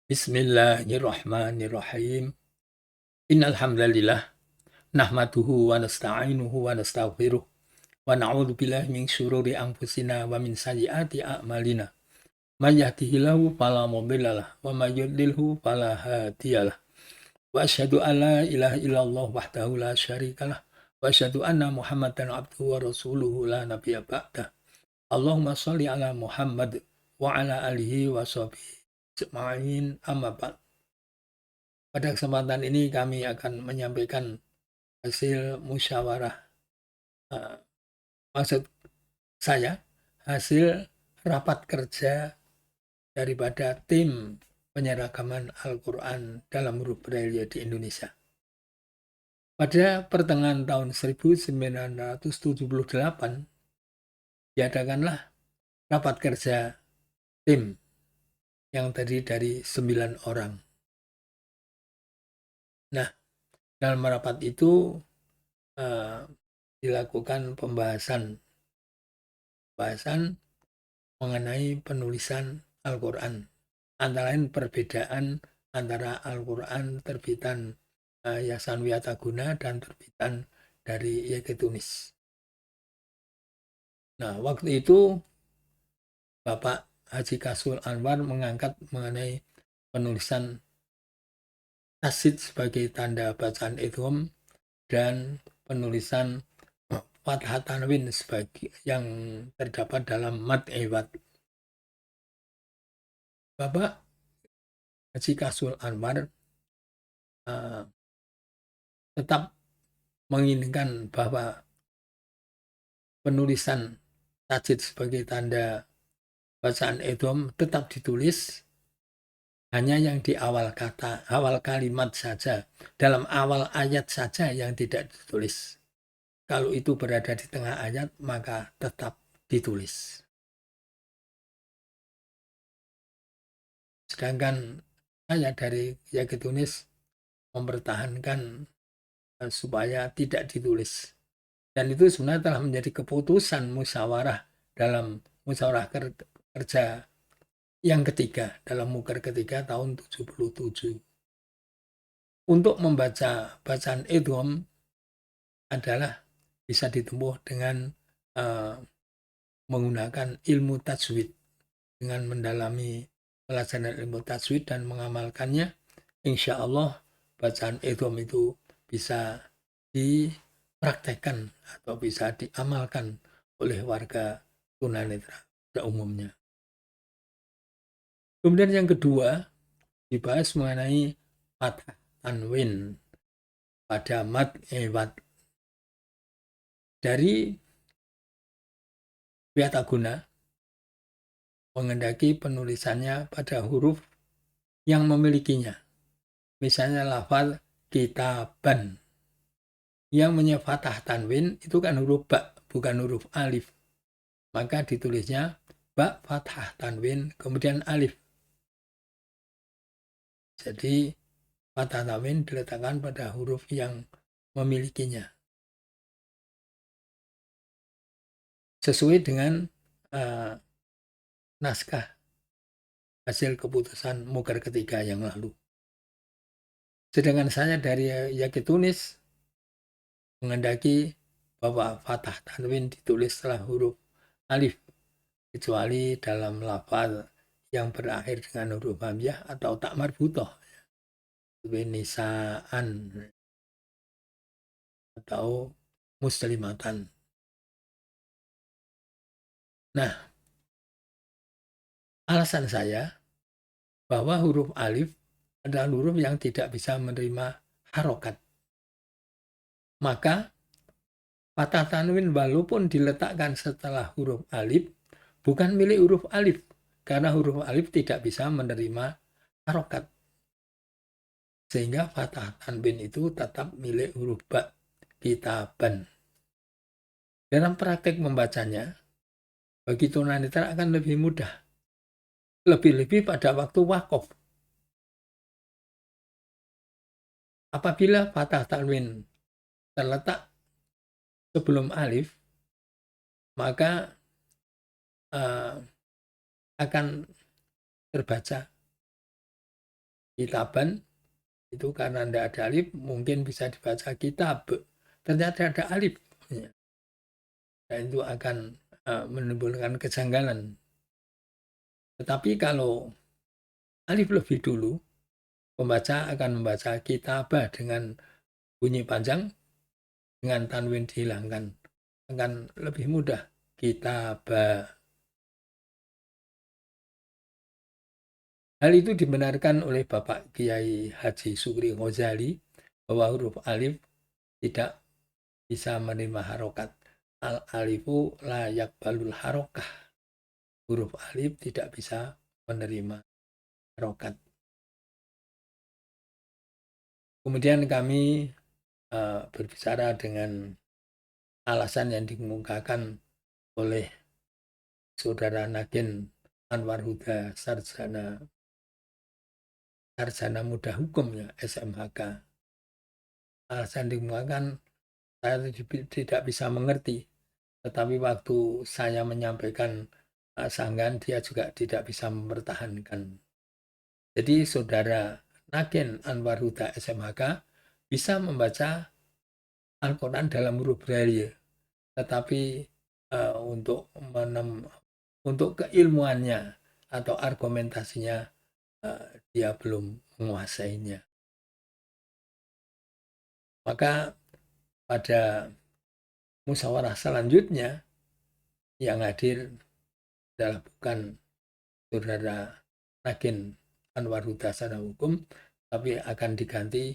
Bismillahirrahmanirrahim. Innal hamdalillah nahmaduhu wa nasta'inuhu wa nastaghfiruh wa na'udzu billahi min syururi anfusina wa min sayyiati a'malina. May yahdihillahu fala mudhillalah wa may yudlilhu fala hadiyalah. Wa asyhadu an la ilaha illallah wahdahu la syarikalah wa asyhadu anna Muhammadan abduhu wa rasuluhu la nabiyya ba'dah. Allahumma shalli ala Muhammad wa ala alihi wa sahbihi ajma'in amma ba'd. Pada kesempatan ini kami akan menyampaikan hasil musyawarah, maksud saya hasil rapat kerja daripada tim penyeragaman Al-Quran dalam huruf Braille di Indonesia. Pada pertengahan tahun 1978 diadakanlah rapat kerja tim yang terdiri dari 9 orang. Nah, dalam rapat itu dilakukan pembahasan mengenai penulisan Al-Quran. Antara lain perbedaan antara Al-Quran terbitan Yayasan Wiataguna dan terbitan dari YG Tunis. Nah, waktu itu Bapak Haji Kasul Anwar mengangkat mengenai penulisan tasydid sebagai tanda bacaan idgham dan penulisan fathah tanwin sebagai yang terdapat dalam mad iwad. Bapak Haji Kasul Anwar tetap menginginkan bahwa penulisan tasydid sebagai tanda bacaan idgham tetap ditulis, hanya yang di awal kata, awal kalimat saja, dalam awal ayat saja yang tidak ditulis. Kalau itu berada di tengah ayat, maka tetap ditulis. Sedangkan saya dari YG Tunis mempertahankan supaya tidak ditulis. Dan itu sebenarnya telah menjadi keputusan musyawarah dalam musyawarah kerja yang ketiga, dalam muker ketiga tahun 77. Untuk membaca bacaan idgham adalah bisa ditempuh dengan menggunakan ilmu tajwid. Dengan mendalami pelajaran ilmu tajwid dan mengamalkannya, insya Allah bacaan idgham itu bisa dipraktekkan atau bisa diamalkan oleh warga tunanetra pada umumnya. Kemudian yang kedua dibahas mengenai fathah tanwin pada mad iwad. Dari Wiataguna menghendaki penulisannya pada huruf yang memilikinya. Misalnya lafaz kitaban. Yang punya fathah tanwin itu kan huruf ba, bukan huruf alif. Maka ditulisnya ba fathah tanwin kemudian alif. Jadi fathah tanwin diletakkan pada huruf yang memilikinya. Sesuai dengan naskah hasil keputusan muker ketiga yang lalu. Sedangkan saya dari YG Tunis menghendaki bahwa fathah tanwin ditulis setelah huruf alif, kecuali dalam lafaz yang berakhir dengan huruf hamzah atau tak marbutoh, nisaan atau muslimatan. Nah, alasan saya bahwa huruf alif adalah huruf yang tidak bisa menerima harokat. Maka fathah tanwin walaupun diletakkan setelah huruf alif, bukan milik huruf alif, karena huruf alif tidak bisa menerima harokat. Sehingga fathah tanwin itu tetap milik huruf ba, kitaban. Dalam praktek membacanya, bagi tunanetra akan lebih mudah. Lebih-lebih pada waktu wakaf. Apabila fathah tanwin terletak sebelum alif, maka akan terbaca kitaban, itu karena tidak ada alif, mungkin bisa dibaca kitab. Ternyata ada alif. Ya. Dan itu akan menimbulkan kejanggalan. Tetapi kalau alif lebih dulu, pembaca akan membaca kitabah dengan bunyi panjang, dengan tanwin dihilangkan. Akan lebih mudah. Kitabah. Hal itu dibenarkan oleh Bapak Kiai Haji Sukri Ghazali bahwa huruf alif tidak bisa menerima harokat. Al-alifu la yakbalul harokah. Huruf alif tidak bisa menerima harokat. Kemudian kami berbicara dengan alasan yang dikemukakan oleh Saudara Nagen Anwar Huda Sarjana Muda Hukum ya, SMHK. Alasan dikemukakan saya tidak bisa mengerti, tetapi waktu saya menyampaikan sanggahan dia juga tidak bisa mempertahankan. Jadi Saudara Nagen Anwar Huda SMHK bisa membaca Al-Quran dalam huruf Braille, tetapi untuk keilmuannya atau argumentasinya dia belum menguasainya. Maka pada musyawarah selanjutnya yang hadir adalah bukan Saudara Nagen Anwar Huda Sarjana Hukum, tapi akan diganti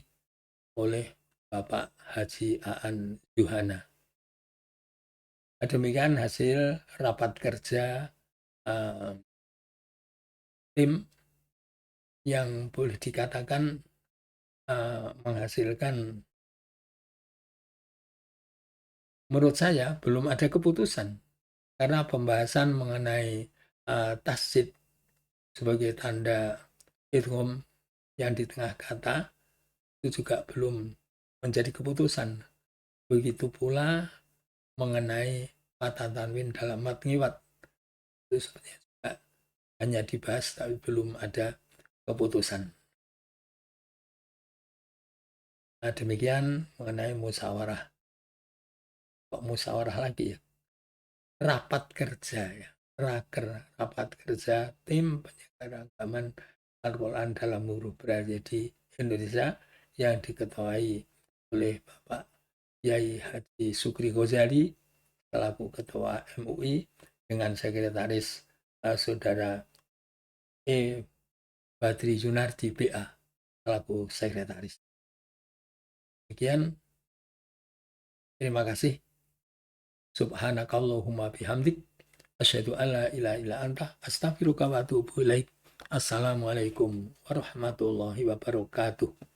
oleh Bapak Haji Aan Yuhana. Demikian hasil rapat kerja tim yang boleh dikatakan menghasilkan, menurut saya belum ada keputusan, karena pembahasan mengenai tasdid sebagai tanda idgham yang di tengah kata itu juga belum menjadi keputusan. Begitu pula mengenai kata tanwin dalam mat ngiwat, itu sebenarnya juga hanya dibahas tapi belum ada keputusan. Nah, demikian mengenai musyawarah. Kok musyawarah lagi ya? Rapat kerja ya. Rapat kerja tim penyelenggaraan Al-Quran dalam huruf Braille di Indonesia yang diketuai oleh Bapak Kiai Haji Sukri Ghazali selaku Ketua MUI dengan Sekretaris Saudara E. Badri Junardi BA selaku Sekretaris. Demikian, terima kasih. Subhanakallahumma bihamdik asyhadu alla ilaha illa anta astaghfiruka wa atubu ilaik. Assalamualaikum warahmatullahi wabarakatuh.